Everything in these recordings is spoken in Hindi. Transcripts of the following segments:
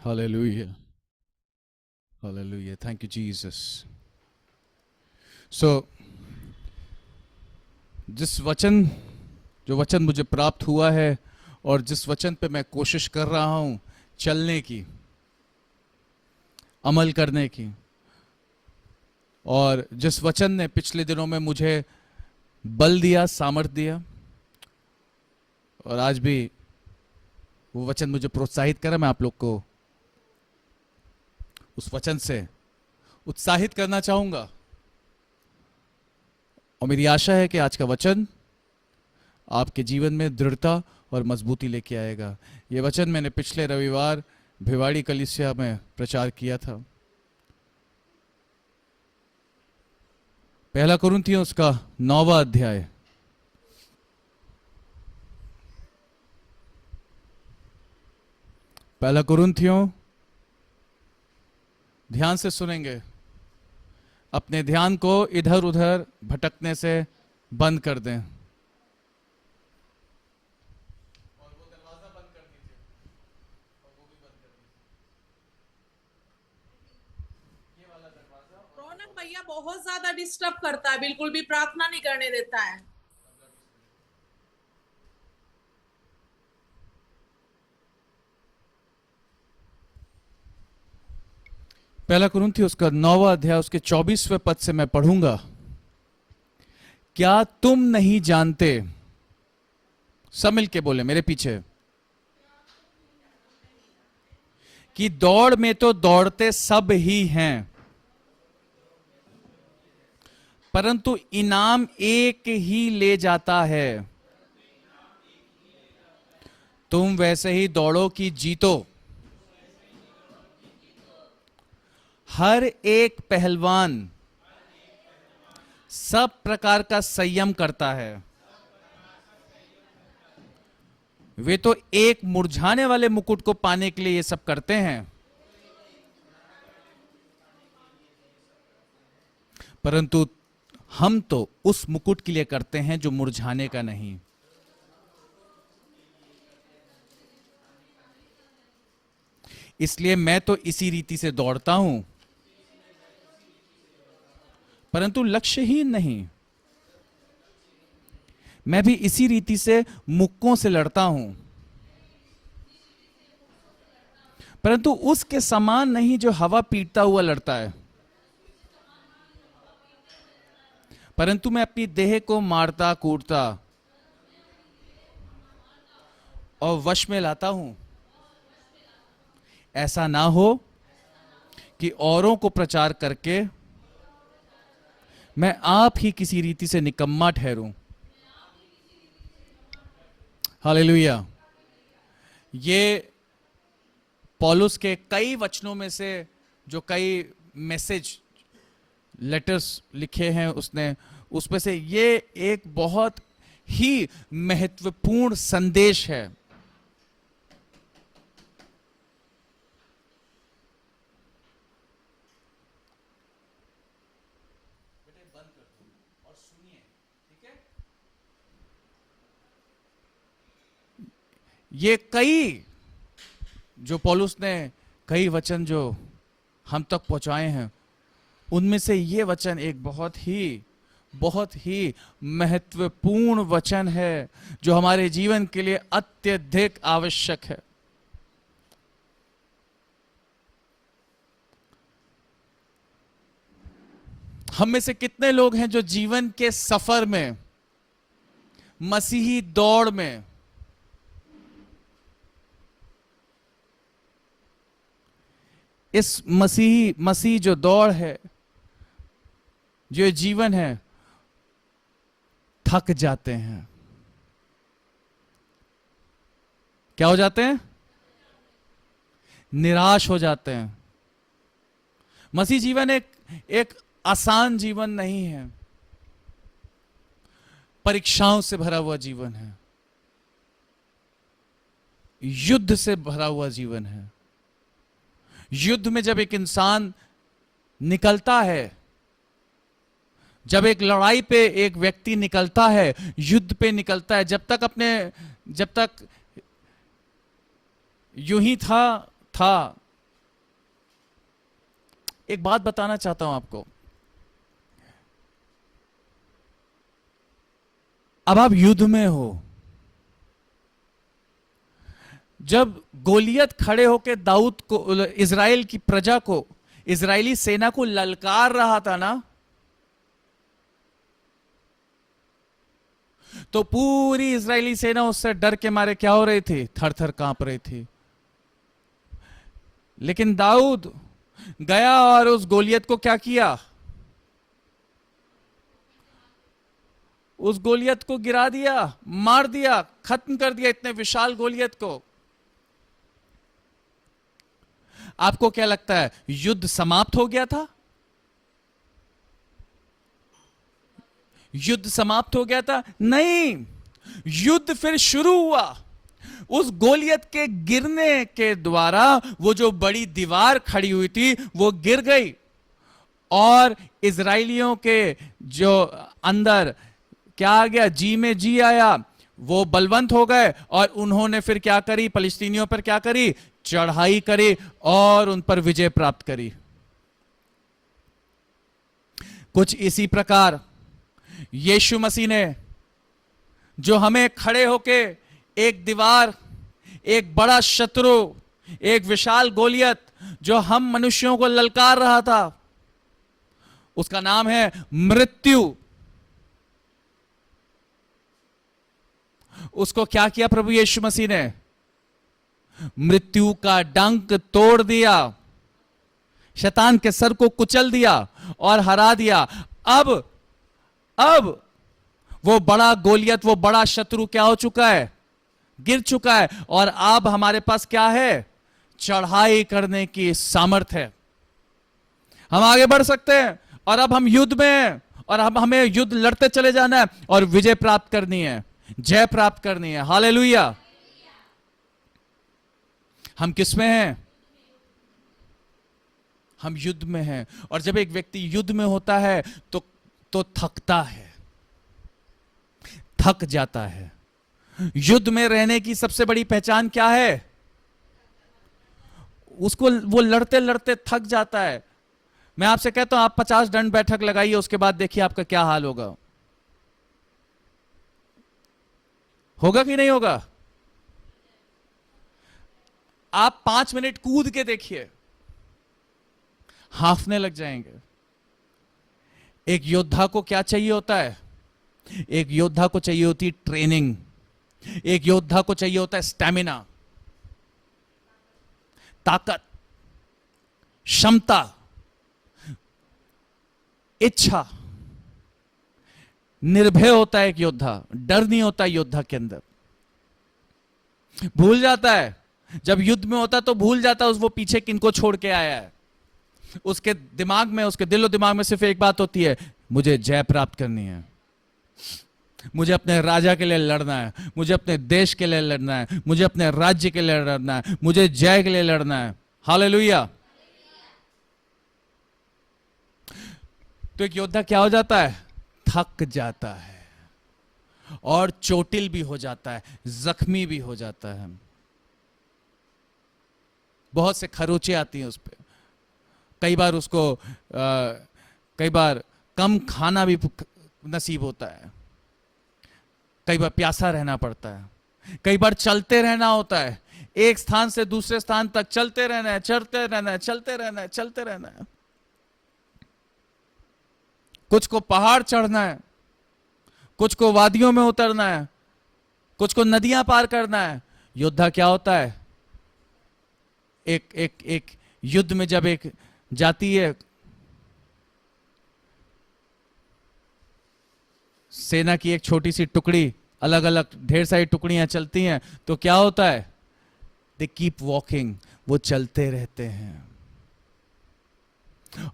Hallelujah. Hallelujah. Thank you, Jesus. So, जिस वचन जो वचन मुझे प्राप्त हुआ है और जिस वचन पे मैं कोशिश कर रहा हूं चलने की, अमल करने की, और जिस वचन ने पिछले दिनों में मुझे बल दिया, सामर्थ्य दिया, और आज भी वो वचन मुझे प्रोत्साहित कर रहा है, मैं आप लोग को उस वचन से उत्साहित करना चाहूंगा। और मेरी आशा है कि आज का वचन आपके जीवन में दृढ़ता और मजबूती लेके आएगा। ये वचन मैंने पिछले रविवार भिवाड़ी कलीसिया में प्रचार किया था। पहला कुरिन्थियों उसका 9वां अध्याय। पहला कुरिन्थियों, ध्यान से सुनेंगे, अपने ध्यान को इधर उधर भटकने से बंद कर दें और वो दरवाजा बंद कर दीजिए और वो भी बंद कर दीजिए, ये वाला दरवाजा। रौनक भैया बहुत ज्यादा डिस्टर्ब करता है, बिल्कुल भी प्रार्थना नहीं करने देता है। पहला कुरिन्थियों उसका 9वां अध्याय उसके 24वें पद से मैं पढ़ूंगा। क्या तुम नहीं जानते, सब मिल के बोले मेरे पीछे, कि दौड़ में तो दौड़ते सब ही हैं, परंतु इनाम एक ही ले जाता है। तुम वैसे ही दौड़ो कि जीतो। हर एक पहलवान सब प्रकार का संयम करता है। वे तो एक मुरझाने वाले मुकुट को पाने के लिए ये सब करते हैं, परंतु हम तो उस मुकुट के लिए करते हैं जो मुरझाने का नहीं। इसलिए मैं तो इसी रीति से दौड़ता हूं, परंतु लक्ष्यहीन नहीं। मैं भी इसी रीति से मुक्कों से लड़ता हूं, परंतु उसके समान नहीं जो हवा पीटता हुआ लड़ता है, परंतु मैं अपनी देह को मारता कूटता और वश में लाता हूं, ऐसा ना हो कि औरों को प्रचार करके मैं आप ही किसी रीति से निकम्मा ठहरूं। हालेलुया। ये पौलुस के कई वचनों में से, जो कई मैसेज लेटर्स लिखे हैं उसने, उसमें से ये एक बहुत ही महत्वपूर्ण संदेश है। ये कई जो पौलुस ने कई वचन जो हम तक पहुंचाए हैं, उनमें से ये वचन एक बहुत ही महत्वपूर्ण वचन है जो हमारे जीवन के लिए अत्यधिक आवश्यक है। हम में से कितने लोग हैं जो जीवन के सफर में, मसीही दौड़ में इस मसीह जो दौड़ है, जो जीवन है, थक जाते हैं। क्या हो जाते हैं? निराश हो जाते हैं। मसीह जीवन एक आसान जीवन नहीं है, परीक्षाओं से भरा हुआ जीवन है, युद्ध से भरा हुआ जीवन है। युद्ध में जब एक इंसान निकलता है, जब एक लड़ाई पे एक व्यक्ति निकलता है, युद्ध पे निकलता है, जब तक यूं ही था एक बात बताना चाहता हूं आपको। अब आप युद्ध में हो। जब गोलियत खड़े होकर दाऊद को, इजराइल की प्रजा को, इजरायली सेना को ललकार रहा था ना, तो पूरी इजरायली सेना उससे डर के मारे क्या हो रही थी? थर थर कांप रही थी। लेकिन दाऊद गया और उस गोलियत को क्या किया? उस गोलियत को गिरा दिया, मार दिया, खत्म कर दिया इतने विशाल गोलियत को। आपको क्या लगता है युद्ध समाप्त हो गया था? युद्ध समाप्त हो गया था? नहीं, युद्ध फिर शुरू हुआ। उस गोलियत के गिरने के द्वारा वो जो बड़ी दीवार खड़ी हुई थी वो गिर गई, और इजरायलियों के जो अंदर क्या आ गया? जी में जी आया। वो बलवंत हो गए और उन्होंने फिर क्या करी? फलिस्तीनियों पर क्या करी? चढ़ाई करी और उन पर विजय प्राप्त करी। कुछ इसी प्रकार यीशु मसीह ने, जो हमें खड़े होके एक दीवार, एक बड़ा शत्रु, एक विशाल गोलियत जो हम मनुष्यों को ललकार रहा था, उसका नाम है मृत्यु। उसको क्या किया प्रभु यीशु मसीह ने? मृत्यु का डंक तोड़ दिया, शैतान के सर को कुचल दिया और हरा दिया। अब वो बड़ा गोलियत, वो बड़ा शत्रु क्या हो चुका है? गिर चुका है। और अब हमारे पास क्या है? चढ़ाई करने की सामर्थ्य है। हम आगे बढ़ सकते हैं और अब हम युद्ध में हैं, और अब हमें युद्ध लड़ते चले जाना है और विजय प्राप्त करनी है, जय प्राप्त करनी है। हालेलुया। हम किस में हैं? हम युद्ध में हैं। और जब एक व्यक्ति युद्ध में होता है तो थकता है, थक जाता है। युद्ध में रहने की सबसे बड़ी पहचान क्या है? उसको वो लड़ते लड़ते थक जाता है। मैं आपसे कहता हूं, आप 50 दंड बैठक लगाइए, उसके बाद देखिए आपका क्या हाल होगा। होगा कि नहीं होगा? आप 5 मिनट कूद के देखिए, हांफने लग जाएंगे। एक योद्धा को क्या चाहिए होता है? एक योद्धा को चाहिए होती ट्रेनिंग। एक योद्धा को चाहिए होता है स्टैमिना, ताकत, क्षमता, इच्छा। निर्भय होता है एक योद्धा, डर नहीं होता योद्धा के अंदर। भूल जाता है, जब युद्ध में होता है तो भूल जाता है वो पीछे किनको छोड़ के आया है। उसके दिमाग में, उसके दिलो दिमाग में सिर्फ एक बात होती है, मुझे जय प्राप्त करनी है, मुझे अपने राजा के लिए लड़ना है, मुझे अपने देश के लिए लड़ना है, मुझे अपने राज्य के लिए लड़ना है, मुझे जय के लिए लड़ना है। हालेलुया। तो एक योद्धा क्या हो जाता है? थक जाता है और चोटिल भी हो जाता है, जख्मी भी हो जाता है। बहुत से खरोचे आती हैं उस पर। कई बार उसको कई बार कम खाना भी नसीब होता है, कई बार प्यासा रहना पड़ता है, कई बार चलते रहना होता है, एक स्थान से दूसरे स्थान तक चलते रहना है, चलते रहना है, चलते रहना है, चलते रहना है। कुछ को पहाड़ चढ़ना है, कुछ को वादियों में उतरना है, कुछ को नदियां पार करना है। योद्धा क्या होता है? एक युद्ध में जब एक जाती है सेना की एक छोटी सी टुकड़ी, अलग अलग ढेर सारी टुकड़ियां चलती हैं, तो क्या होता है? दे कीप वॉकिंग, वो चलते रहते हैं।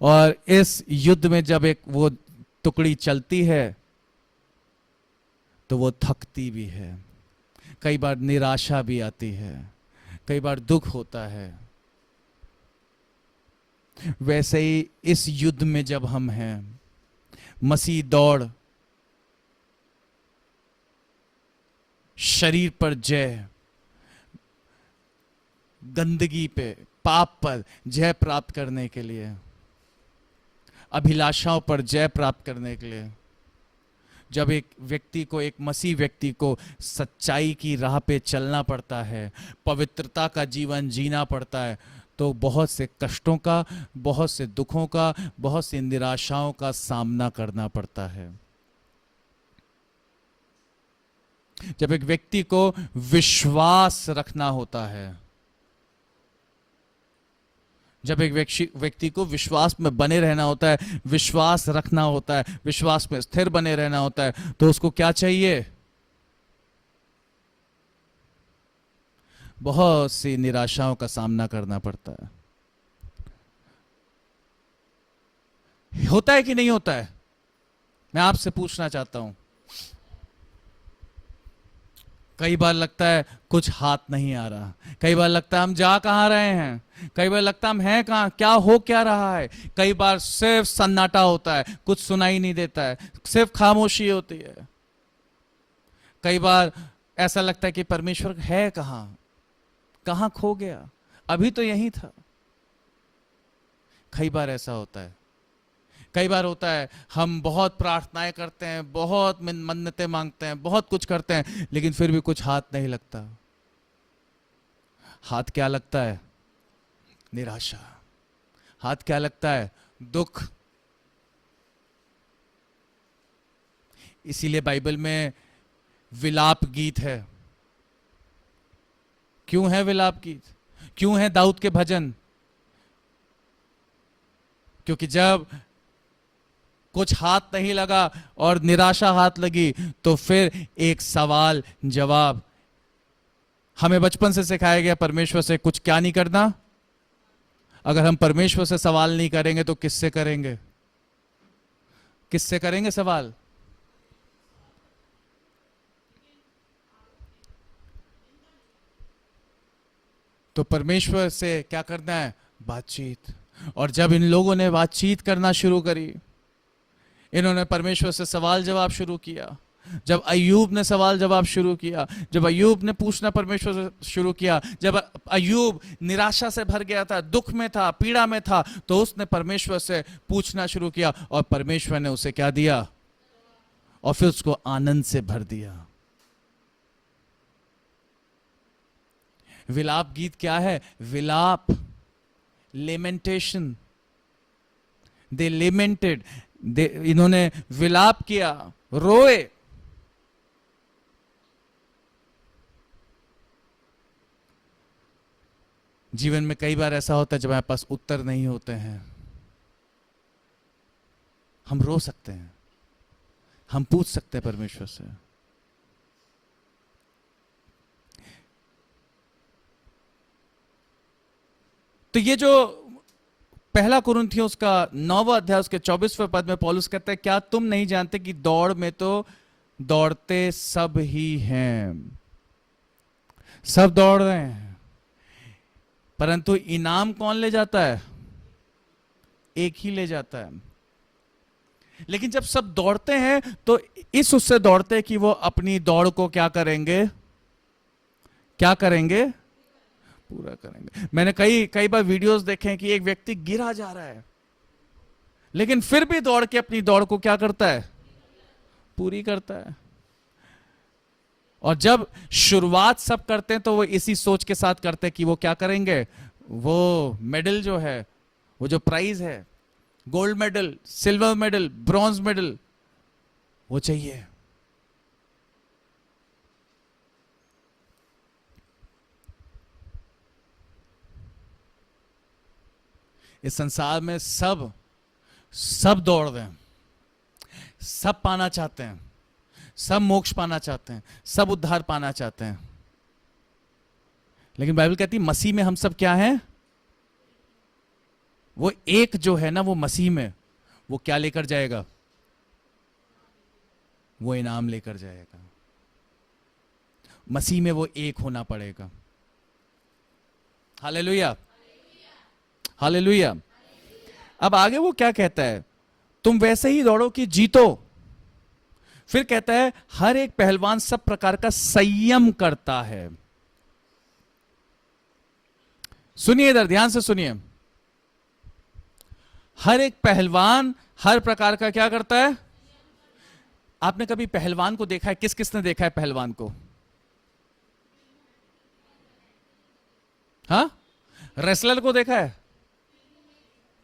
और इस युद्ध में जब एक वो टुकड़ी चलती है तो वो थकती भी है, कई बार निराशा भी आती है, कई बार दुख होता है। वैसे ही इस युद्ध में जब हम हैं, मसीह दौड़, शरीर पर जय, गंदगी पे, पाप पर जय प्राप्त करने के लिए अभिलाषाओं पर जय प्राप्त करने के लिए, जब एक व्यक्ति को, एक मसीह व्यक्ति को सच्चाई की राह पे चलना पड़ता है, पवित्रता का जीवन जीना पड़ता है, तो बहुत से कष्टों का, बहुत से दुखों का, बहुत सी निराशाओं का सामना करना पड़ता है। जब एक व्यक्ति को विश्वास रखना होता है, जब एक व्यक्ति को विश्वास में बने रहना होता है, विश्वास रखना होता है, विश्वास में स्थिर बने रहना होता है, तो उसको क्या चाहिए? बहुत सी निराशाओं का सामना करना पड़ता है। होता है कि नहीं होता है? मैं आपसे पूछना चाहता हूं। कई बार लगता है कुछ हाथ नहीं आ रहा, कई बार लगता है हम जा कहां रहे हैं, कई बार लगता है हम हैं कहां, क्या हो क्या रहा है। कई बार सिर्फ सन्नाटा होता है, कुछ सुनाई नहीं देता है, सिर्फ खामोशी होती है। कई बार ऐसा लगता है कि परमेश्वर है कहां, कहां खो गया, अभी तो यहीं था। कई बार ऐसा होता है। कई बार होता है हम बहुत प्रार्थनाएं करते हैं, बहुत मन्नतें मांगते हैं, बहुत कुछ करते हैं, लेकिन फिर भी कुछ हाथ नहीं लगता। हाथ क्या लगता है? निराशा। हाथ क्या लगता है? दुख। इसीलिए बाइबल में विलाप गीत है। क्यों है विलाप गीत? क्यों है दाऊद के भजन? क्योंकि जब कुछ हाथ नहीं लगा और निराशा हाथ लगी, तो फिर एक सवाल जवाब। हमें बचपन से सिखाया गया परमेश्वर से कुछ क्या नहीं करना। अगर हम परमेश्वर से सवाल नहीं करेंगे तो किससे करेंगे? किससे करेंगे सवाल? तो परमेश्वर से क्या करना है? बातचीत। और जब इन लोगों ने बातचीत करना शुरू करी, इन्होंने परमेश्वर से सवाल जवाब शुरू किया, जब अय्यूब ने सवाल जवाब शुरू किया, जब अय्यूब ने पूछना परमेश्वर से शुरू किया, जब अय्यूब निराशा से भर गया था, दुख में था, पीड़ा में था, तो उसने परमेश्वर से पूछना शुरू किया और परमेश्वर ने उसे क्या दिया? और फिर उसको आनंद से भर दिया। विलाप गीत क्या है? विलाप, लेमेंटेशन। दे लेमेंटेड, इन्होंने विलाप किया, रोए। जीवन में कई बार ऐसा होता है जब हमारे पास उत्तर नहीं होते हैं, हम रो सकते हैं, हम पूछ सकते हैं परमेश्वर से। तो ये जो पहला कुरिन्थियों उसका 9वां अध्याय उसके 24वें पद में पौलुस कहता है, क्या तुम नहीं जानते कि दौड़ में तो दौड़ते सब ही हैं, सब दौड़ रहे हैं, परंतु इनाम कौन ले जाता है? एक ही ले जाता है। लेकिन जब सब दौड़ते हैं तो इस उससे दौड़ते हैं कि वो अपनी दौड़ को क्या करेंगे? क्या करेंगे? पूरा करेंगे। मैंने कई बार वीडियोस देखे हैं कि एक व्यक्ति गिरा जा रहा है, लेकिन फिर भी दौड़ के अपनी दौड़ को क्या करता है? पूरी करता है। और जब शुरुआत सब करते हैं तो वो इसी सोच के साथ करते हैं कि वो क्या करेंगे? वो मेडल जो है, वो जो प्राइज है, gold medal, silver medal, bronze medal, वो चाहिए। इस संसार में सब दौड़ रहे हैं, सब पाना चाहते हैं, सब मोक्ष पाना चाहते हैं, सब उद्धार पाना चाहते हैं। लेकिन बाइबल कहती है मसीह में हम सब क्या हैं? वो एक जो है ना, वो मसीह में, वो क्या लेकर जाएगा? वो इनाम लेकर जाएगा। मसीह में वो एक होना पड़ेगा। Hallelujah, hallelujah. अब आगे वो क्या कहता है? तुम वैसे ही दौड़ो कि जीतो। फिर कहता है हर एक पहलवान सब प्रकार का संयम करता है। सुनिए, इधर ध्यान से सुनिए। हर एक पहलवान हर प्रकार का क्या करता है? आपने कभी पहलवान को देखा है? किस किसने देखा है पहलवान को? हाँ, रेसलर को देखा है?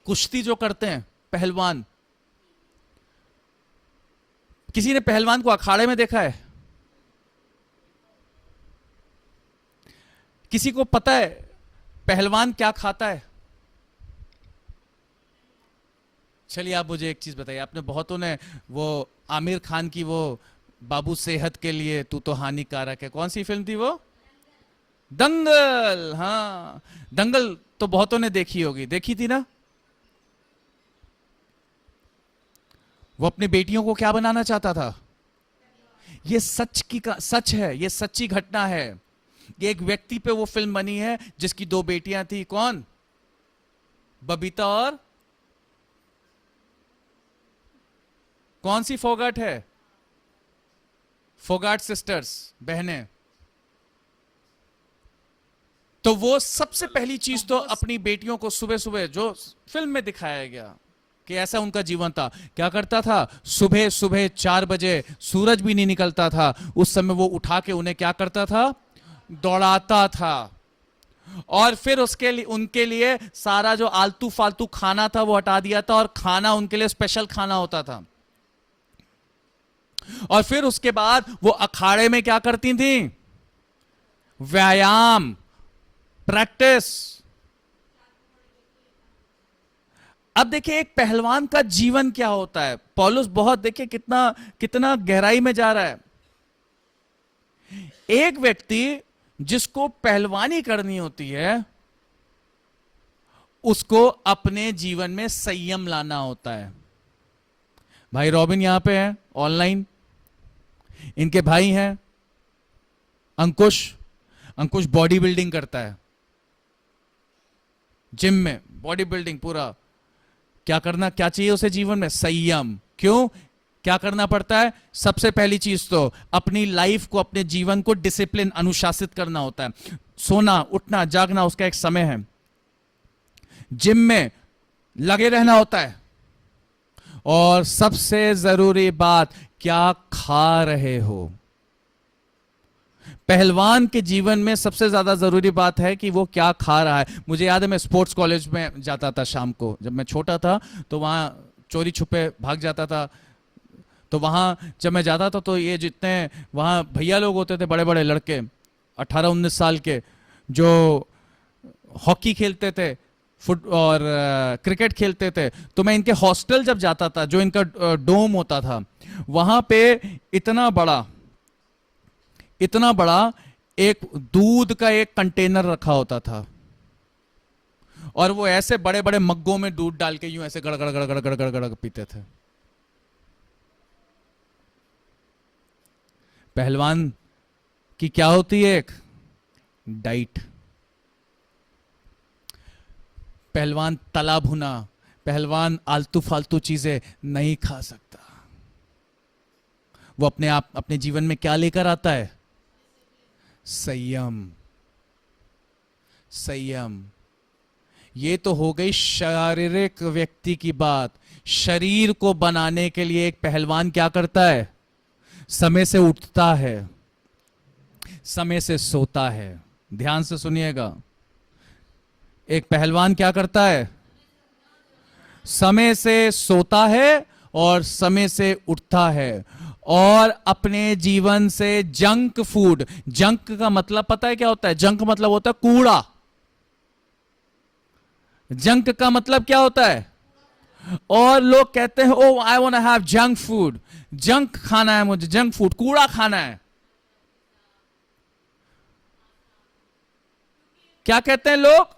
कुश्ती जो करते हैं पहलवान, किसी ने पहलवान को अखाड़े में देखा है? किसी को पता है पहलवान क्या खाता है? चलिए आप मुझे एक चीज बताइए, आपने बहुतों ने वो आमिर खान की वो बाबू सेहत के लिए तू तो हानिकारक है, कौन सी फिल्म थी वो? दंगल। हाँ, दंगल तो बहुतों ने देखी होगी, देखी थी ना? वो अपनी बेटियों को क्या बनाना चाहता था? ये सच है, ये सच्ची घटना है। ये एक व्यक्ति पे वो फिल्म बनी है जिसकी दो बेटियां थी, कौन? बबीता और कौन सी फोगाट है? फोगाट सिस्टर्स, बहनें। तो वो सबसे पहली चीज तो अपनी बेटियों को सुबह सुबह, जो फिल्म में दिखाया गया कि ऐसा उनका जीवन था, क्या करता था? सुबह सुबह 4 बजे सूरज भी नहीं निकलता था उस समय, वो उठा के उन्हें क्या करता था? दौड़ाता था। और फिर उसके लिए, उनके लिए सारा जो आलतू फालतू खाना था वो हटा दिया था, और खाना उनके लिए स्पेशल खाना होता था। और फिर उसके बाद वो अखाड़े में क्या करती थी? व्यायाम, प्रैक्टिस। अब देखिए एक पहलवान का जीवन क्या होता है। पौलुस बहुत, देखिए कितना कितना गहराई में जा रहा है। एक व्यक्ति जिसको पहलवानी करनी होती है, उसको अपने जीवन में संयम लाना होता है। भाई रॉबिन यहां पे है ऑनलाइन, इनके भाई हैं अंकुश। अंकुश बॉडी बिल्डिंग करता है, जिम में बॉडी बिल्डिंग पूरा। क्या करना, क्या चाहिए उसे जीवन में? संयम। क्यों? क्या करना पड़ता है? सबसे पहली चीज तो अपनी लाइफ को, अपने जीवन को डिसिप्लिन, अनुशासित करना होता है। सोना, उठना, जागना, उसका एक समय है। जिम में लगे रहना होता है। और सबसे जरूरी बात, क्या खा रहे हो? पहलवान के जीवन में सबसे ज्यादा जरूरी बात है कि वो क्या खा रहा है। मुझे याद है मैं स्पोर्ट्स कॉलेज में जाता था शाम को, जब मैं छोटा था, तो वहां चोरी छुपे भाग जाता था। तो वहां जब मैं जाता था तो ये जितने वहां भैया लोग होते थे, बड़े बड़े लड़के 18-19 साल के, जो हॉकी खेलते थे, फुट और क्रिकेट खेलते थे, तो मैं इनके हॉस्टल जब जाता था, जो इनका डोम होता था, वहां पे इतना बड़ा एक दूध का एक कंटेनर रखा होता था, और वो ऐसे बड़े बड़े मग्गों में दूध डाल के यूं ऐसे गड़गड़ गड़गड़ गड़गड़ गड़गड़ पीते थे। पहलवान की क्या होती है? एक डाइट। पहलवान तला भुना, पहलवान आलतू फालतू चीजें नहीं खा सकता। वो अपने जीवन में क्या लेकर आता है? संयम। संयम। ये तो हो गई शारीरिक व्यक्ति की बात। शरीर को बनाने के लिए एक पहलवान क्या करता है? समय से उठता है, समय से सोता है। ध्यान से सुनिएगा, एक पहलवान क्या करता है? समय से सोता है और समय से उठता है। और अपने जीवन से जंक फूड, जंक का मतलब पता है क्या होता है? जंक मतलब होता है कूड़ा। जंक का मतलब क्या होता है? और लोग कहते हैं oh I want to have junk food, junk खाना है मुझे, जंक फूड, कूड़ा खाना है। क्या कहते हैं लोग?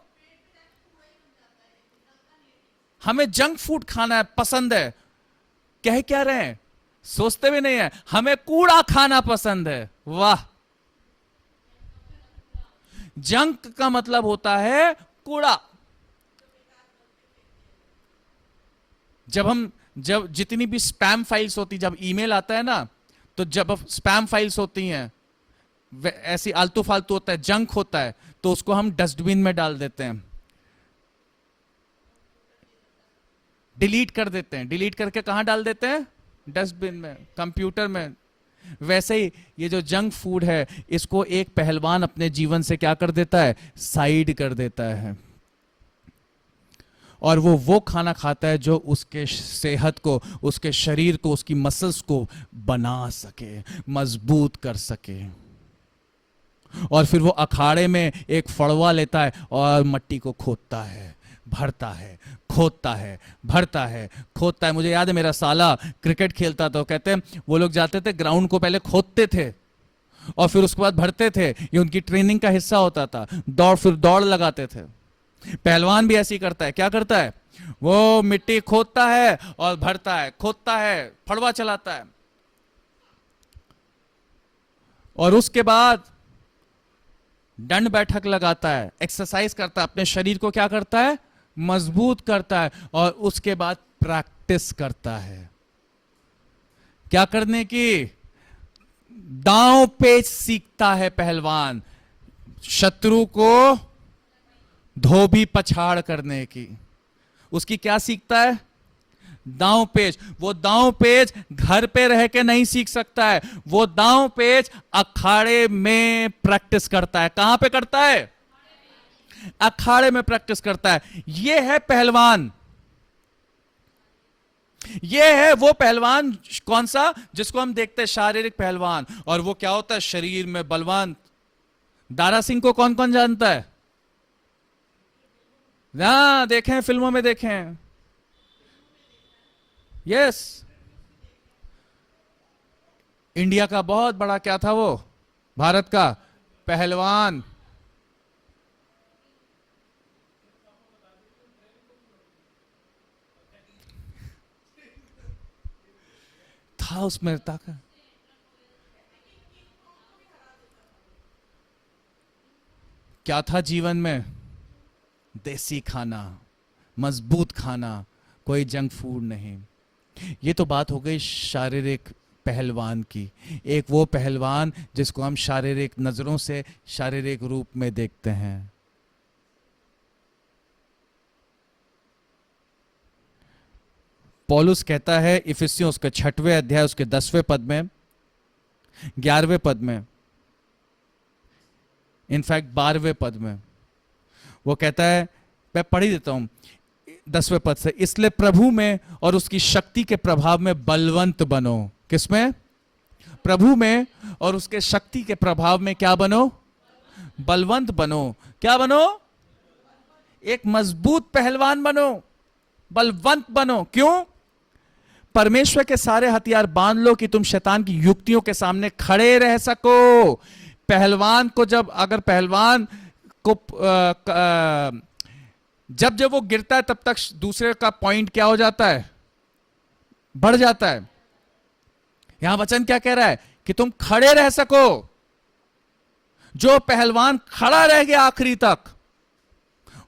हमें जंक फूड खाना है, पसंद है। कह क्या रहे हैं? सोचते भी नहीं है, हमें कूड़ा खाना पसंद है। वाह! जंक का मतलब होता है कूड़ा। जब जितनी भी स्पैम फाइल्स होती, जब ईमेल आता है ना, तो जब स्पैम फाइल्स होती हैं, ऐसी आलतू फालतू होता है, जंक होता है, तो उसको हम डस्टबिन में डाल देते हैं। डिलीट कर देते हैं। डिलीट करके कहां डाल देते हैं? डस्टबिन में, कंप्यूटर में। वैसे ही ये जो जंक फूड है, इसको एक पहलवान अपने जीवन से क्या कर देता है? साइड कर देता है। और वो खाना खाता है जो उसके सेहत को, उसके शरीर को, उसकी मसल्स को बना सके, मजबूत कर सके। और फिर वो अखाड़े में एक फड़वा लेता है और मट्टी को खोदता है, भरता है, खोदता है, भरता है, खोदता है। मुझे याद है मेरा साला क्रिकेट खेलता था, कहते हैं वो लोग जाते थे ग्राउंड को पहले खोदते थे और फिर उसके बाद भरते थे। ये उनकी ट्रेनिंग का हिस्सा होता था। फिर दौड़ लगाते थे। पहलवान भी ऐसे ही करता है। क्या करता है? वो मिट्टी खोदता है और भरता है, खोदता है, फड़वा चलाता है, और उसके बाद दंड बैठक लगाता है, एक्सरसाइज करता है, अपने शरीर को क्या करता है? मजबूत करता है। और उसके बाद प्रैक्टिस करता है। क्या करने की? दांव पेच सीखता है पहलवान, शत्रु को धोबी पछाड़ करने की। उसकी क्या सीखता है? दांव पेच। वो दांव पेच घर पे रह के नहीं सीख सकता है, वो दांव पेच अखाड़े में प्रैक्टिस करता है। कहां पे करता है? अखाड़े में प्रैक्टिस करता है। ये है पहलवान। ये है वो पहलवान। कौन सा? जिसको हम देखते हैं शारीरिक पहलवान। और वो क्या होता है? शरीर में बलवान। दारा सिंह को कौन कौन जानता है? हाँ, देखें, फिल्मों में देखें। यस। इंडिया का बहुत बड़ा क्या था वो? भारत का पहलवान था। उसमें ताकत क्या था जीवन में? देसी खाना, मजबूत खाना, कोई जंक फूड नहीं। ये तो बात हो गई शारीरिक पहलवान की। एक वो पहलवान जिसको हम शारीरिक नजरों से, शारीरिक रूप में देखते हैं। पौलुस कहता है इफिसियों उसके 6वें अध्याय उसके 10वें पद में, 11वें पद में, इनफैक्ट 12वें पद में, वो कहता है, मैं पढ़ ही देता हूं 10वें पद से, इसलिए प्रभु में और उसकी शक्ति के प्रभाव में बलवंत बनो। किसमें? प्रभु में और उसके शक्ति के प्रभाव में क्या बनो? बलवंत बनो। क्या बनो? एक मजबूत पहलवान बनो, बलवंत बनो। क्यों? परमेश्वर के सारे हथियार बांध लो कि तुम शैतान की युक्तियों के सामने खड़े रह सको। पहलवान को अगर पहलवान को जब वो गिरता है तब तक दूसरे का पॉइंट क्या हो जाता है? बढ़ जाता है। यहां वचन क्या कह रहा है? कि तुम खड़े रह सको। जो पहलवान खड़ा रह गया आखिरी तक,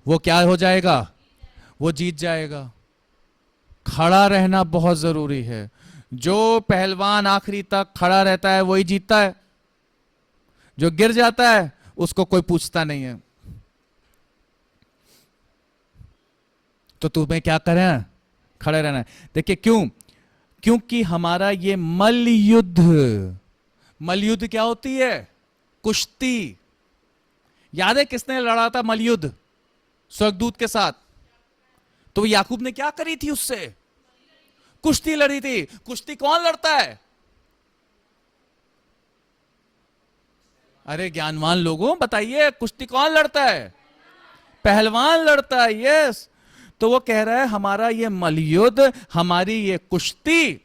वो क्या हो जाएगा? वो जीत जाएगा। खड़ा रहना बहुत जरूरी है। जो पहलवान आखिरी तक खड़ा रहता है वही जीतता है। जो गिर जाता है उसको कोई पूछता नहीं है। तो तुम्हें क्या करना है? खड़े रहना है। देखिए क्यों? क्योंकि हमारा ये मल्लयुद्ध, मल्लयुद्ध क्या होती है? कुश्ती। याद है किसने लड़ा था मल्लयुद्ध? स्वर्गदूत के साथ। तो याकूब ने क्या करी थी उससे? कुश्ती लड़ी थी। कुश्ती कौन लड़ता है? अरे ज्ञानवान लोगों बताइए, कुश्ती कौन लड़ता है? पहलवान लड़ता है। यस। तो वो कह रहा है हमारा ये मल्लयुद्ध, हमारी ये कुश्ती,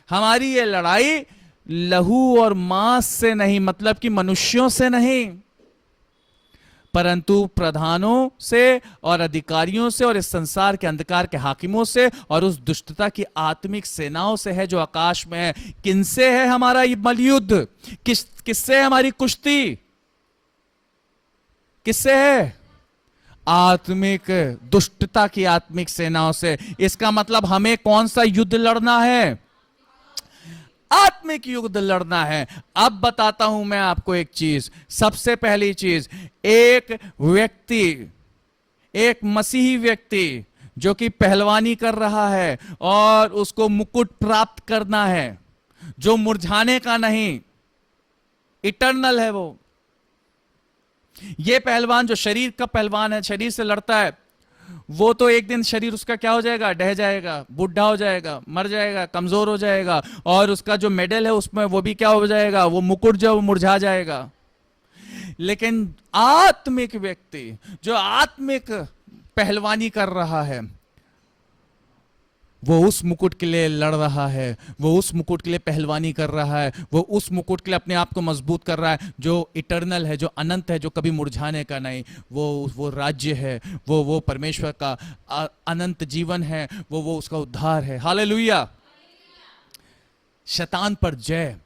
हमारी ये लड़ाई लहू और मांस से नहीं, मतलब कि मनुष्यों से नहीं, परंतु प्रधानों से और अधिकारियों से और इस संसार के अंधकार के हाकिमों से और उस दुष्टता की आत्मिक सेनाओं से है जो आकाश में है। किनसे है हमारा ये मल्लयुद्ध? किससे है हमारी कुश्ती? किससे है? आत्मिक, दुष्टता की आत्मिक सेनाओं से। इसका मतलब हमें कौन सा युद्ध लड़ना है? आत्मिक युद्ध लड़ना है। अब बताता हूं मैं आपको एक चीज। सबसे पहली चीज, एक व्यक्ति, एक मसीही व्यक्ति जो कि पहलवानी कर रहा है और उसको मुकुट प्राप्त करना है, जो मुरझाने का नहीं, इटर्नल है वो। ये पहलवान जो शरीर का पहलवान है, शरीर से लड़ता है, वो तो एक दिन शरीर उसका क्या हो जाएगा, ढह जाएगा, बुढ़ा हो जाएगा, मर जाएगा, कमजोर हो जाएगा, और उसका जो मेडल है उसमें वो भी क्या हो जाएगा, वो मुकुट जो वो मुरझा जाएगा। लेकिन आत्मिक व्यक्ति जो आत्मिक पहलवानी कर रहा है, वो उस मुकुट के लिए लड़ रहा है, वो उस मुकुट के लिए पहलवानी कर रहा है, वो उस मुकुट के लिए अपने आप को मजबूत कर रहा है, जो इटर्नल है, जो अनंत है, जो कभी मुरझाने का नहीं। वो राज्य है, वो परमेश्वर का अनंत जीवन है, वो उसका उद्धार है। हालेलुया। शैतान पर जय।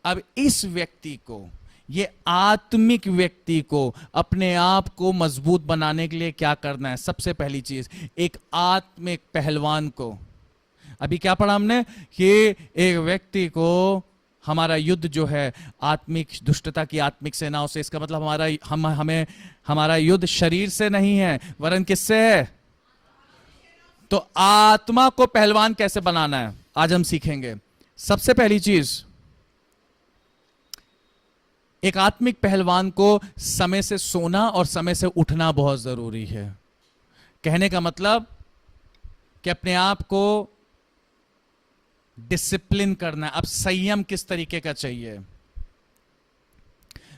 अब इस व्यक्ति को, ये आत्मिक व्यक्ति को अपने आप को मजबूत बनाने के लिए क्या करना है? सबसे पहली चीज, एक आत्मिक पहलवान को, अभी क्या पढ़ा हमने कि एक व्यक्ति को, हमारा युद्ध जो है आत्मिक दुष्टता की आत्मिक सेनाओं से, इसका मतलब हमारा युद्ध शरीर से नहीं है, वरन किससे है? तो आत्मा को पहलवान कैसे बनाना है आज हम सीखेंगे। सबसे पहली चीज, एक आत्मिक पहलवान को समय से सोना और समय से उठना बहुत जरूरी है। कहने का मतलब कि अपने आप को डिसिप्लिन करना है। अब संयम किस तरीके का चाहिए?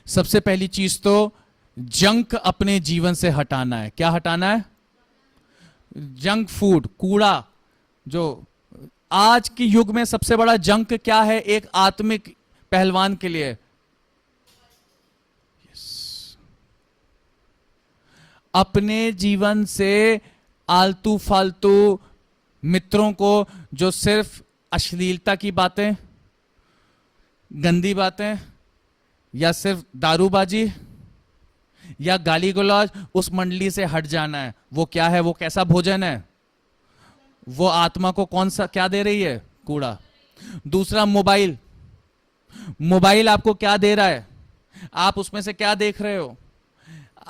सबसे पहली चीज तो जंक अपने जीवन से हटाना है। क्या हटाना है? जंक फूड, कूड़ा। जो आज के युग में सबसे बड़ा जंक क्या है एक आत्मिक पहलवान के लिए? अपने जीवन से आलतू फालतू मित्रों को, जो सिर्फ अश्लीलता की बातें, गंदी बातें, या सिर्फ दारूबाजी या गाली गलौज, उस मंडली से हट जाना है। वो क्या है? वो कैसा भोजन है? वो आत्मा को कौन सा क्या दे रही है? कूड़ा। दूसरा, मोबाइल। मोबाइल आपको क्या दे रहा है? आप उसमें से क्या देख रहे हो?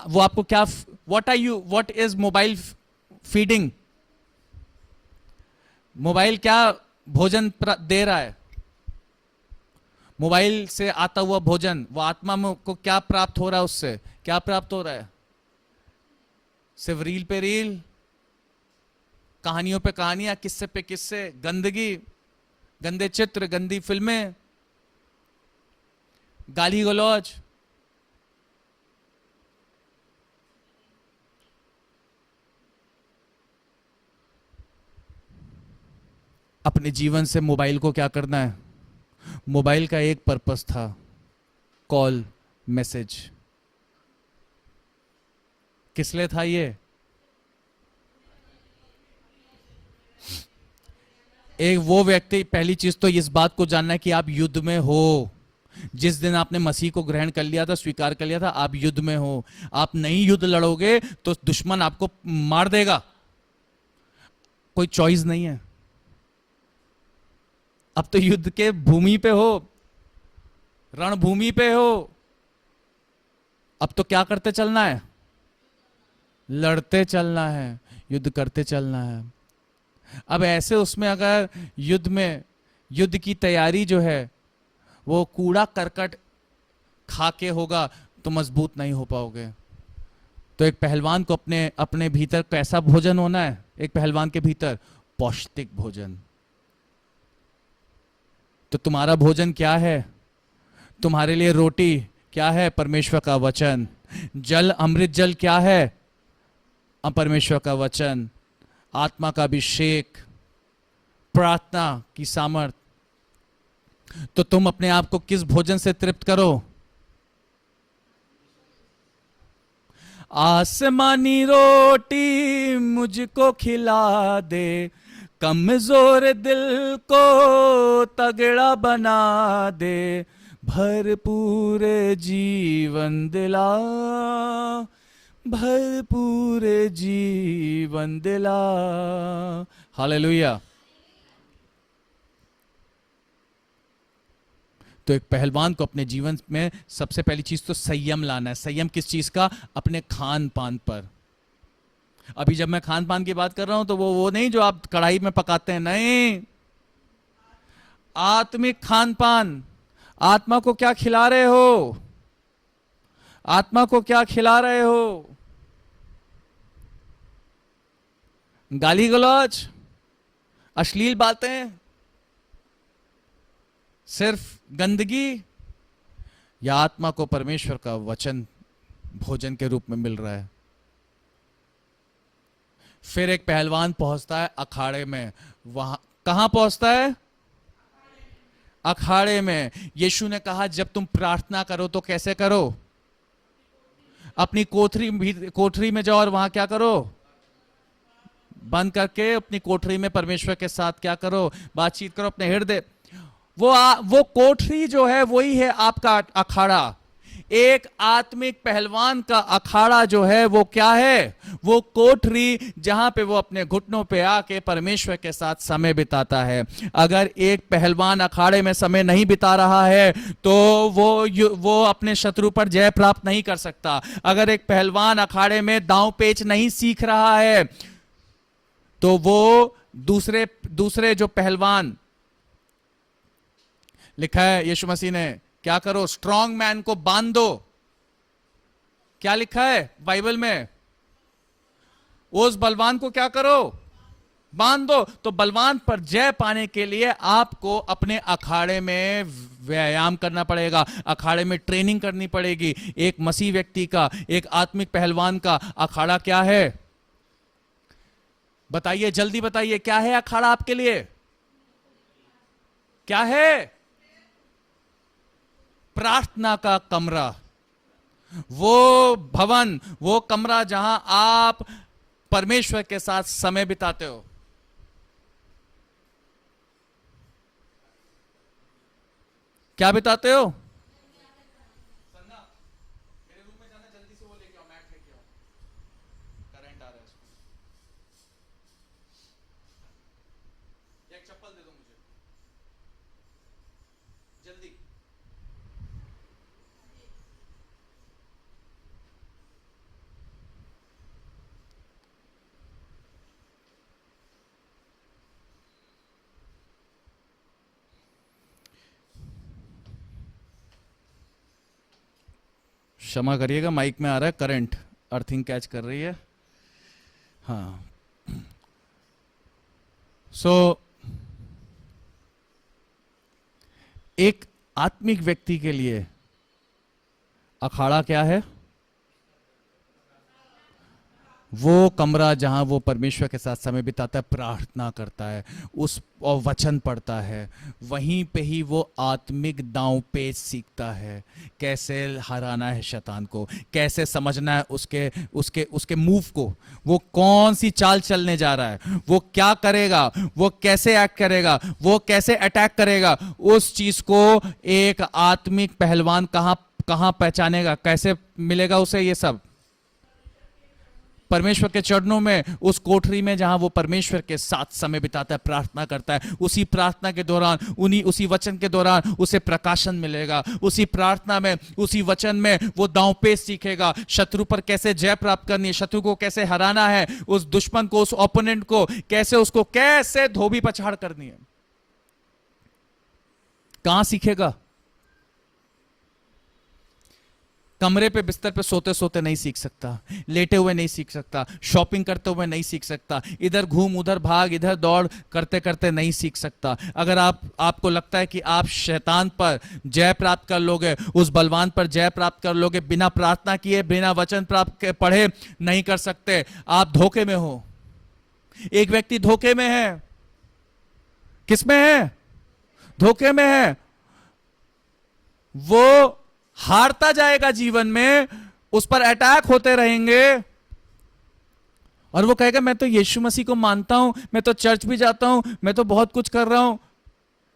वो आपको क्या, what is mobile feeding? Mobile क्या भोजन दे रहा है? मोबाइल से आता हुआ भोजन, वो आत्मा में को क्या प्राप्त हो रहा है? उससे क्या प्राप्त हो रहा है? सिर्फ रील पे रील, कहानियों पे कहानियां, किस्से पे किस्से, गंदगी, गंदे चित्र, गंदी फिल्में, गाली गलौज। अपने जीवन से मोबाइल को क्या करना है? मोबाइल का एक पर्पस था, कॉल, मैसेज। किस लिए था ये? एक वो व्यक्ति, पहली चीज तो इस बात को जानना है कि आप युद्ध में हो। जिस दिन आपने मसीह को ग्रहण कर लिया था, स्वीकार कर लिया था, आप युद्ध में हो। आप नहीं युद्ध लड़ोगे तो दुश्मन आपको मार देगा। कोई चॉइस नहीं है। अब तो युद्ध के भूमि पे हो, रणभूमि पे हो। अब तो क्या करते चलना है? लड़ते चलना है, युद्ध करते चलना है। अब ऐसे उसमें अगर युद्ध की तैयारी जो है वो कूड़ा करकट खा के होगा तो मजबूत नहीं हो पाओगे। तो एक पहलवान को अपने भीतर कैसा भोजन होना है? एक पहलवान के भीतर पौष्टिक भोजन। तो तुम्हारा भोजन क्या है? तुम्हारे लिए रोटी क्या है? परमेश्वर का वचन। जल, अमृत जल क्या है? परमेश्वर का वचन। आत्मा का अभिषेक, प्रार्थना की सामर्थ। तो तुम अपने आप को किस भोजन से तृप्त करो? आसमानी रोटी मुझको खिला दे, कमजोर दिल को तगड़ा बना दे, भरपूर जीवन दिला, भरपूर जीवन दिला। हालेलुया। तो एक पहलवान को अपने जीवन में सबसे पहली चीज तो संयम लाना है। संयम किस चीज का? अपने खान पान पर। अभी जब मैं खान पान की बात कर रहा हूं तो वो नहीं जो आप कढ़ाई में पकाते हैं, नहीं, आत्मिक खान पान। आत्मा को क्या खिला रहे हो? आत्मा को क्या खिला रहे हो? गाली गलौज, अश्लील बातें, सिर्फ गंदगी, या आत्मा को परमेश्वर का वचन भोजन के रूप में मिल रहा है? फिर एक पहलवान पहुंचता है अखाड़े में। वहां कहां पहुंचता है? अखाड़े में। यीशु ने कहा जब तुम प्रार्थना करो तो कैसे करो? अपनी कोठरी में जाओ और वहां क्या करो? बंद करके अपनी कोठरी में परमेश्वर के साथ क्या करो? बातचीत करो अपने हृदय। वो कोठरी जो है वही है आपका अखाड़ा। एक आत्मिक पहलवान का अखाड़ा जो है वो क्या है? वो कोठरी जहां पे वो अपने घुटनों पे आके परमेश्वर के साथ समय बिताता है। अगर एक पहलवान अखाड़े में समय नहीं बिता रहा है तो वो अपने शत्रु पर जय प्राप्त नहीं कर सकता। अगर एक पहलवान अखाड़े में दांव पेच नहीं सीख रहा है तो वो दूसरे जो पहलवान, लिखा है यीशु मसीह ने क्या करो? स्ट्रॉन्ग मैन को बांध दो। क्या लिखा है बाइबल में? उस बलवान को क्या करो? बांध दो। तो बलवान पर जय पाने के लिए आपको अपने अखाड़े में व्यायाम करना पड़ेगा, अखाड़े में ट्रेनिंग करनी पड़ेगी। एक मसीह व्यक्ति का, एक आत्मिक पहलवान का अखाड़ा क्या है? बताइए, जल्दी बताइए, क्या है अखाड़ा आपके लिए? क्या है? प्रार्थना का कमरा, वो भवन, वो कमरा जहां आप परमेश्वर के साथ समय बिताते हो। क्या बिताते हो? मेरे रूम में जाना, जल्दी से वो लेके आओ, मैट लेके आओ, करंट आ रहा है इसको। एक चप्पल दे दो मुझे जल्दी। क्षमा करिएगा, माइक में आ रहा है करंट, अर्थिंग कैच कर रही है। हाँ, एक आत्मिक व्यक्ति के लिए अखाड़ा क्या है? वो कमरा जहां वो परमेश्वर के साथ समय बिताता है, प्रार्थना करता है, उस और वचन पढ़ता है। वहीं पे ही वो आत्मिक दांव पेच सीखता है, कैसे हराना है शैतान को, कैसे समझना है उसके उसके उसके मूव को, वो कौन सी चाल चलने जा रहा है, वो क्या करेगा, वो कैसे एक्ट करेगा, वो कैसे अटैक करेगा। उस चीज को एक आत्मिक पहलवान कहां पहचानेगा? कैसे मिलेगा उसे ये सब? परमेश्वर के चरणों में, उस कोठरी में जहां वो परमेश्वर के साथ समय बिताता है, प्रार्थना करता है। उसी प्रार्थना के दौरान, उसी वचन के दौरान उसे प्रकाशन मिलेगा। उसी प्रार्थना में, उसी वचन में वो दांवपेच सीखेगा, शत्रु पर कैसे जय प्राप्त करनी है, शत्रु को कैसे हराना है, उस दुश्मन को, उस ओपोनेंट को कैसे धोबी पछाड़ करनी है। कहां सीखेगा? कमरे पे बिस्तर पे सोते सोते नहीं सीख सकता, लेटे हुए नहीं सीख सकता, शॉपिंग करते हुए नहीं सीख सकता, इधर घूम उधर भाग इधर दौड़ करते करते नहीं सीख सकता। अगर आपको लगता है कि आप शैतान पर जय प्राप्त कर लोगे, उस बलवान पर जय प्राप्त कर लोगे बिना प्रार्थना किए, बिना वचन प्राप्त पढ़े, नहीं कर सकते। आप धोखे में हो। एक व्यक्ति धोखे में है। किसमें है? धोखे में है। वो हारता जाएगा जीवन में, उस पर अटैक होते रहेंगे और वो कहेगा मैं तो यीशु मसीह को मानता हूं, मैं तो चर्च भी जाता हूं, मैं तो बहुत कुछ कर रहा हूं,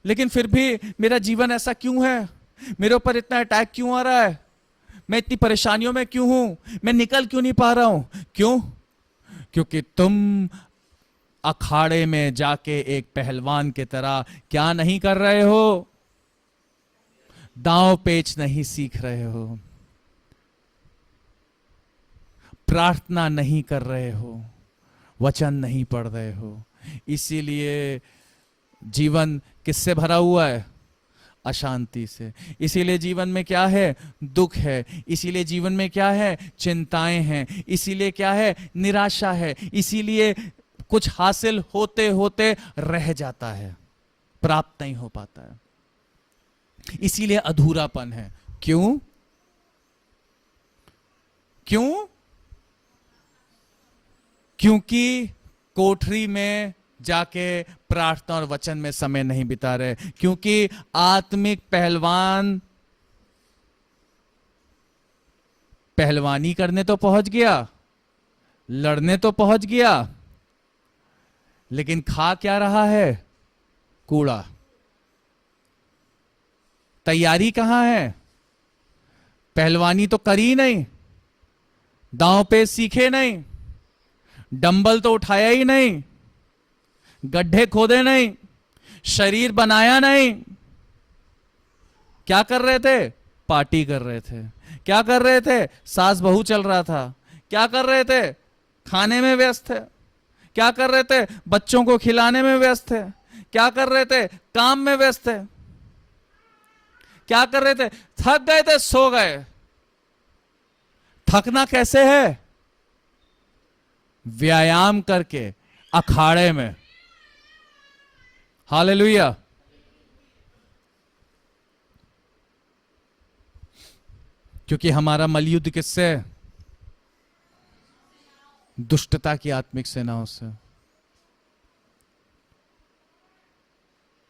लेकिन फिर भी मेरा जीवन ऐसा क्यों है? मेरे ऊपर इतना अटैक क्यों आ रहा है? मैं इतनी परेशानियों में क्यों हूं? मैं निकल क्यों नहीं पा रहा हूं? क्यों? क्योंकि तुम अखाड़े में जाके एक पहलवान की तरह क्या नहीं कर रहे हो? दांव पेच नहीं सीख रहे हो, प्रार्थना नहीं कर रहे हो। वचन नहीं पढ़ रहे हो। इसीलिए जीवन किससे भरा हुआ है? अशांति से। इसीलिए जीवन में क्या है? दुख है। इसीलिए जीवन में क्या है? चिंताएं हैं। इसीलिए क्या है? निराशा है। इसीलिए कुछ हासिल होते होते रह जाता है, प्राप्त नहीं हो पाता है। इसीलिए अधूरापन है। क्यों? क्यों? क्योंकि कोठरी में जाके प्रार्थना और वचन में समय नहीं बिता रहे। क्योंकि आत्मिक पहलवान पहलवानी करने तो पहुंच गया, लड़ने तो पहुंच गया, लेकिन खा क्या रहा है? कूड़ा। तैयारी कहां है? पहलवानी तो करी नहीं, दांव पे सीखे नहीं, डंबल तो उठाया ही नहीं, गड्ढे खोदे नहीं, शरीर बनाया नहीं। क्या कर रहे थे? पार्टी कर रहे थे। क्या कर रहे थे? सास बहू चल रहा था। क्या कर रहे थे? खाने में व्यस्त थे। क्या कर रहे थे? बच्चों को खिलाने में व्यस्त थे। क्या कर रहे थे? काम में व्यस्त थे। क्या कर रहे थे? थक गए थे, सो गए। थकना कैसे है? व्यायाम करके, अखाड़े में। हालेलुया। क्योंकि हमारा मलयुद्ध किससे? दुष्टता की आत्मिक सेनाओं से।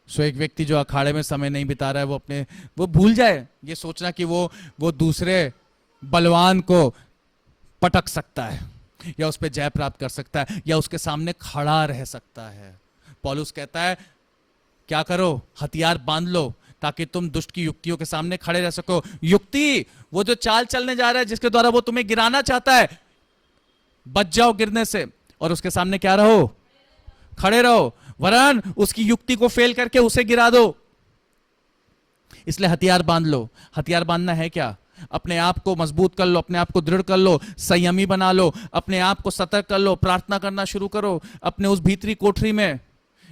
सो एक व्यक्ति जो अखाड़े में समय नहीं बिता रहा है, वो भूल जाए ये सोचना कि वो दूसरे बलवान को पटक सकता है, या उस पर जय प्राप्त कर सकता है, या उसके सामने खड़ा रह सकता है। पौलुस कहता है क्या करो? हथियार बांध लो, ताकि तुम दुष्ट की युक्तियों के सामने खड़े रह सको। युक्ति, वो जो चाल चलने जा रहा है, जिसके द्वारा वो तुम्हें गिराना चाहता है, बच जाओ गिरने से, और उसके सामने क्या रहो? खड़े रहो। वरन उसकी युक्ति को फेल करके उसे गिरा दो। इसलिए हथियार बांध लो। हथियार बांधना है क्या? अपने आप को मजबूत कर लो, अपने आप को दृढ़ कर लो, संयमी बना लो, अपने आप को सतर्क कर लो, प्रार्थना करना शुरू करो। अपने उस भीतरी कोठरी में,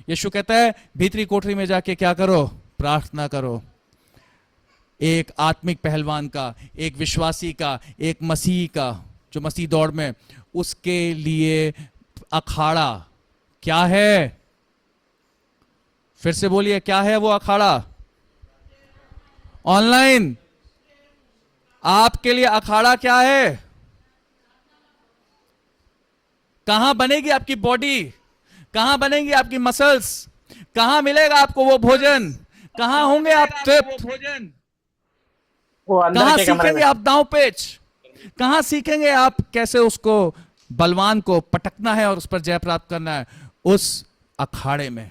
यीशु कहता है भीतरी कोठरी में जाके क्या करो? प्रार्थना करो। एक आत्मिक पहलवान का, एक विश्वासी का, एक मसीह का, जो मसीह दौड़ में, उसके लिए अखाड़ा क्या है? फिर से बोलिए, क्या है वो अखाड़ा? ऑनलाइन। आपके लिए अखाड़ा क्या है? कहां बनेगी आपकी बॉडी? कहां बनेगी आपकी मसल्स? कहां मिलेगा आपको वो भोजन? कहां होंगे आप तृप्त? कहां सीखेंगे आप दांव पेच? कहां सीखेंगे आप कैसे उसको, बलवान को पटकना है और उस पर जय प्राप्त करना है? उस अखाड़े में।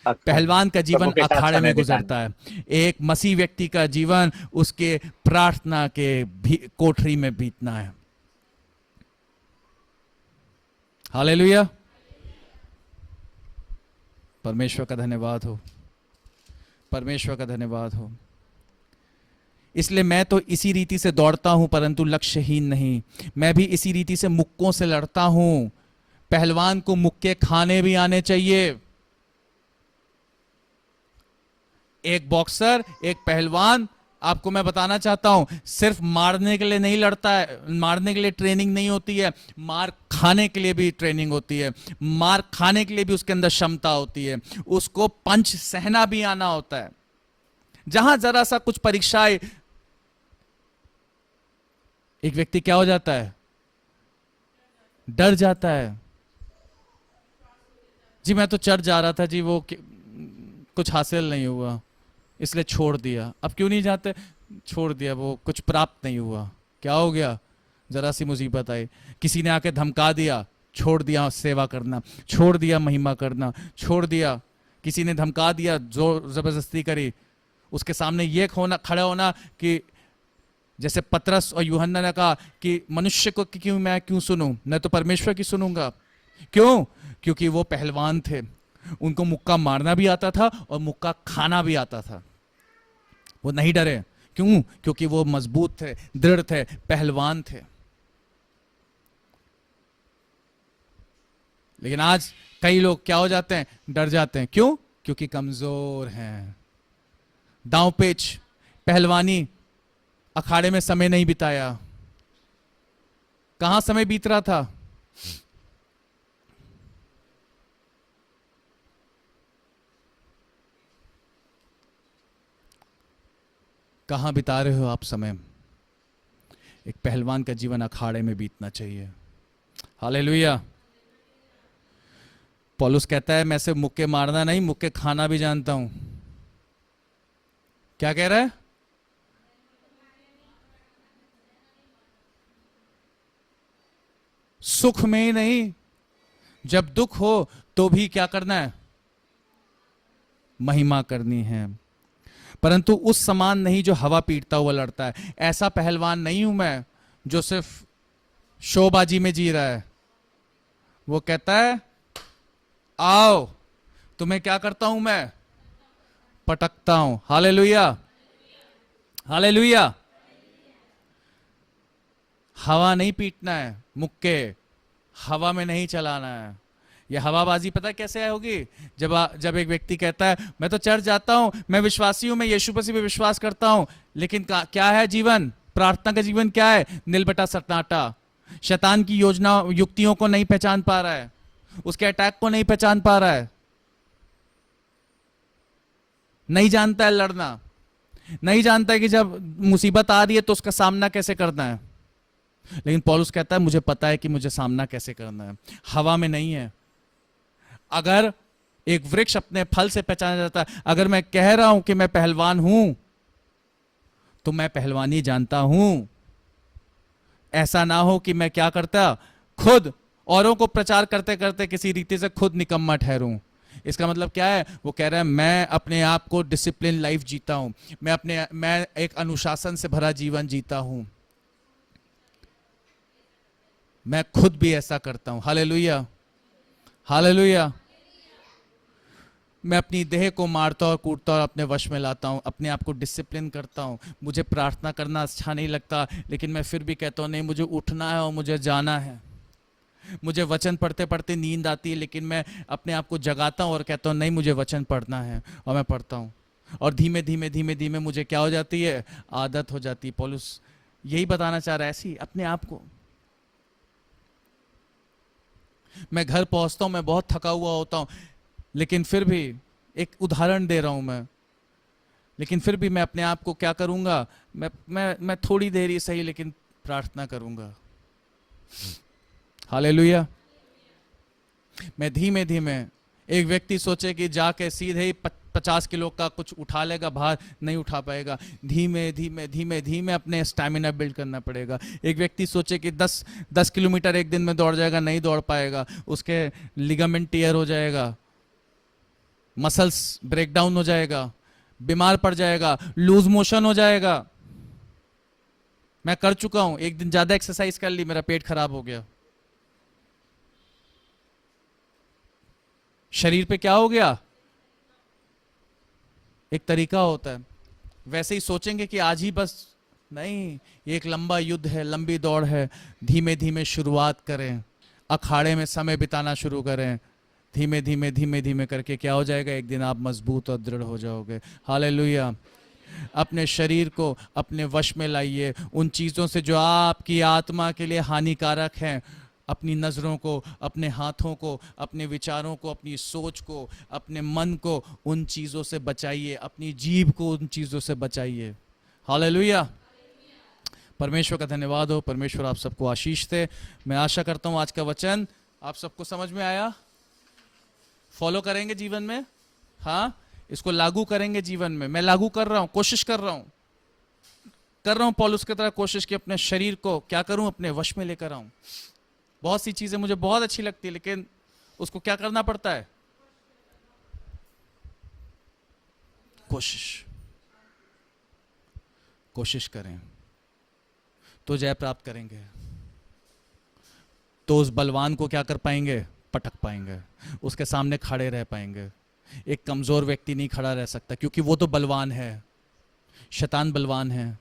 पहलवान का जीवन अखाड़े में गुजरता है। एक मसीह व्यक्ति का जीवन उसके प्रार्थना के कोठरी में बीतना है। हालेलुया। परमेश्वर का धन्यवाद हो, परमेश्वर का धन्यवाद हो। इसलिए मैं तो इसी रीति से दौड़ता हूं, परंतु लक्ष्यहीन नहीं। मैं भी इसी रीति से मुक्कों से लड़ता हूं। पहलवान को मुक्के खाने भी आने चाहिए। एक बॉक्सर, एक पहलवान, आपको मैं बताना चाहता हूं, सिर्फ मारने के लिए नहीं लड़ता है। मारने के लिए ट्रेनिंग नहीं होती है, मार खाने के लिए भी ट्रेनिंग होती है। मार खाने के लिए भी उसके अंदर क्षमता होती है। उसको पंच सहना भी आना होता है। जहां जरा सा कुछ परीक्षाएं, एक व्यक्ति क्या हो जाता है? डर जाता है। जी मैं तो चढ़ जा रहा था जी, वो कुछ हासिल नहीं हुआ इसलिए छोड़ दिया। अब क्यों नहीं जाते? छोड़ दिया, वो कुछ प्राप्त नहीं हुआ। क्या हो गया? जरा सी मुसीबत आई, किसी ने आके धमका दिया, छोड़ दिया सेवा करना, छोड़ दिया महिमा करना, छोड़ दिया। किसी ने धमका दिया, जोर जबरदस्ती करी, उसके सामने ये खड़ा होना कि जैसे पतरस और यूहन्ना ने कहा कि मनुष्य को मैं क्यों सुनूं, मैं तो परमेश्वर की सुनूंगा। क्यों? क्योंकि वो पहलवान थे, उनको मुक्का मारना भी आता था और मुक्का खाना भी आता था। वो नहीं डरे। क्यों? क्योंकि वो मजबूत थे, दृढ़ थे, पहलवान थे। लेकिन आज कई लोग क्या हो जाते हैं, डर जाते हैं। क्यों? क्योंकि कमजोर हैं। दांव पेच, पहलवानी, अखाड़े में समय नहीं बिताया। कहां समय बीत रहा था? कहां बिता रहे हो आप समय? एक पहलवान का जीवन अखाड़े में बीतना चाहिए। हालेलुया। पौलुस कहता है मैं सिर्फ मुक्के मारना नहीं, मुक्के खाना भी जानता हूं। क्या कह रहा है? सुख में ही नहीं, जब दुख हो तो भी क्या करना है? महिमा करनी है। परंतु उस समान नहीं जो हवा पीटता हुआ लड़ता है। ऐसा पहलवान नहीं हूं मैं जो सिर्फ शोबाजी में जी रहा है। वो कहता है आओ, तुम्हें क्या करता हूं मैं? पटकता हूं। Hallelujah, hallelujah. हवा नहीं पीटना है, मुक्के हवा में नहीं चलाना है। यह हवाबाजी पता है कैसे होगी? जब एक व्यक्ति कहता है मैं तो चर्च जाता हूं, मैं विश्वासी हूं, मैं यीशु मसीह पे विश्वास करता हूं, लेकिन क्या है जीवन? प्रार्थना का जीवन क्या है? नीलबटा सन्नाटा। शैतान की योजना युक्तियों को नहीं पहचान पा रहा है, उसके अटैक को नहीं पहचान पा रहा है, नहीं जानता है लड़ना, नहीं जानता है कि जब मुसीबत आ रही है तो उसका सामना कैसे करना है। लेकिन पौलुस कहता है मुझे पता है कि मुझे सामना कैसे करना है। हवा में नहीं है। अगर एक वृक्ष अपने फल से पहचाना जाता है, अगर मैं कह रहा हूं कि मैं पहलवान हूं तो मैं पहलवानी जानता हूं। ऐसा ना हो कि मैं क्या करता, खुद औरों को प्रचार करते करते किसी रीति से खुद निकम्मा ठहरूं। इसका मतलब क्या है? वो कह रहा है मैं अपने आप को डिसिप्लिन लाइफ जीता हूं, मैं एक अनुशासन से भरा जीवन जीता हूं, मैं खुद भी ऐसा करता हूं। Hallelujah, hallelujah. मैं अपनी देह को मारता और कूटता और अपने वश में लाता हूं, अपने आप को डिसिप्लिन करता हूं। मुझे प्रार्थना करना अच्छा नहीं लगता, लेकिन मैं फिर भी कहता हूं नहीं, मुझे उठना है और मुझे जाना है। मुझे वचन पढ़ते पढ़ते नींद आती है, लेकिन मैं अपने आप को जगाता हूं और कहता हूं नहीं, मुझे वचन पढ़ना है, और मैं पढ़ता हूं। और धीमे धीमे धीमे धीमे मुझे क्या हो जाती है? आदत हो जाती है। पौलुस यही बताना चाह रहा है, ऐसी अपने आप को। मैं घर पहुंचता हूं, मैं बहुत थका हुआ होता हूं, लेकिन फिर भी एक उदाहरण दे रहा हूं मैं, लेकिन फिर भी मैं अपने आप को क्या करूंगा? मैं थोड़ी देर ही सही, लेकिन प्रार्थना करूंगा। हालेलुया। मैं धीमे धीमे, एक व्यक्ति सोचे कि जाके सीधे ही 50 किलो का कुछ उठा लेगा, भार नहीं उठा पाएगा। धीमे धीमे धीमे धीमे अपने स्टैमिना बिल्ड करना पड़ेगा। एक व्यक्ति सोचे कि 10 किलोमीटर एक दिन में दौड़ जाएगा, नहीं दौड़ पाएगा, उसके लिगामेंट टियर हो जाएगा, मसल्स ब्रेकडाउन हो जाएगा, बीमार पड़ जाएगा, लूज मोशन हो जाएगा। मैं कर चुका हूं, एक दिन ज्यादा एक्सरसाइज कर ली, मेरा पेट खराब हो गया। शरीर पे क्या हो गया? एक तरीका होता है। वैसे ही सोचेंगे कि आज ही बस, नहीं, ये एक लंबा युद्ध है, लंबी दौड़ है। धीमे धीमे शुरुआत करें, अखाड़े में समय बिताना शुरू करें। धीमे धीमे धीमे धीमे करके क्या हो जाएगा? एक दिन आप मजबूत और दृढ़ हो जाओगे। हालेलुया। अपने शरीर को अपने वश में लाइए, उन चीजों से जो आपकी आत्मा के लिए हानिकारक हैं। अपनी नजरों को, अपने हाथों को, अपने विचारों को, अपनी सोच को, अपने मन को उन चीजों से बचाइए, अपनी जीभ को उन चीजों से बचाइए। हालेलुया। परमेश्वर का धन्यवाद हो। परमेश्वर आप सबको आशीष दे। मैं आशा करता हूं आज का वचन आप सबको समझ में आया। फॉलो करेंगे जीवन में, हाँ, इसको लागू करेंगे जीवन में। मैं लागू कर रहा हूं, कोशिश कर रहा हूं पौलुस की तरह कोशिश कि अपने शरीर को क्या करूं? अपने वश में लेकर आऊं। बहुत सी चीजें मुझे बहुत अच्छी लगती है, लेकिन उसको क्या करना पड़ता है? कोशिश करें तो जय प्राप्त करेंगे। तो उस बलवान को क्या कर पाएंगे? पटक पाएंगे, उसके सामने खड़े रह पाएंगे। एक कमजोर व्यक्ति नहीं खड़ा रह सकता, क्योंकि वो तो बलवान है। शैतान बलवान है,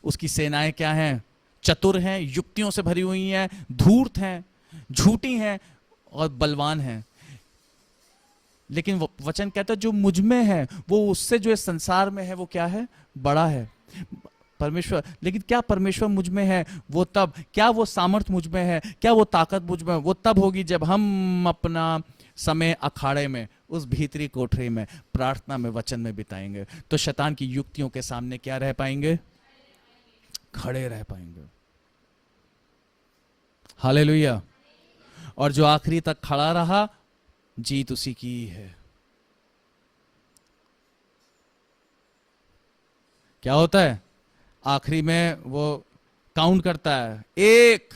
उसकी सेनाएं क्या हैं? चतुर हैं, युक्तियों से भरी हुई हैं, धूर्त हैं, झूठी हैं, और बलवान हैं, लेकिन वचन कहता है जो मुझ में है वो उससे जो इस संसार में है वो क्या है, बड़ा है। परमेश्वर, लेकिन क्या परमेश्वर मुझ में है वो तब, क्या वो सामर्थ मुझ में है, क्या वो ताकत मुझ में है, वो तब होगी जब हम अपना समय अखाड़े में, उस भीतरी कोठरी में, प्रार्थना में, वचन में बिताएंगे। तो शैतान की युक्तियों के सामने क्या रह पाएंगे, खड़े रह पाएंगे। हालेलुया। और जो आखिरी तक खड़ा रहा, जीत उसी की ही है। क्या होता है आखिरी में, वो काउंट करता है, 1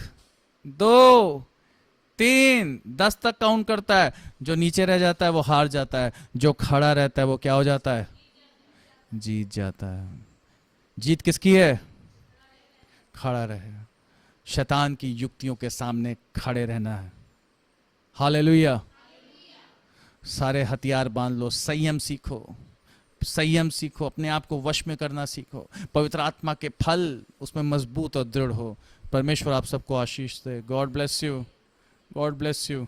2 3 10 तक काउंट करता है। जो नीचे रह जाता है वो हार जाता है, जो खड़ा रहता है वो क्या हो जाता है, जीत जाता है। जीत किसकी है, खड़ा रहे, शैतान की युक्तियों के सामने खड़े रहना है। हालेलुया। सारे हथियार बांध लो, संयम सीखो, संयम सीखो, अपने आप को वश में करना सीखो, पवित्र आत्मा के फल उसमें मजबूत और दृढ़ हो। परमेश्वर आप सबको आशीष दे। God bless you, God bless you.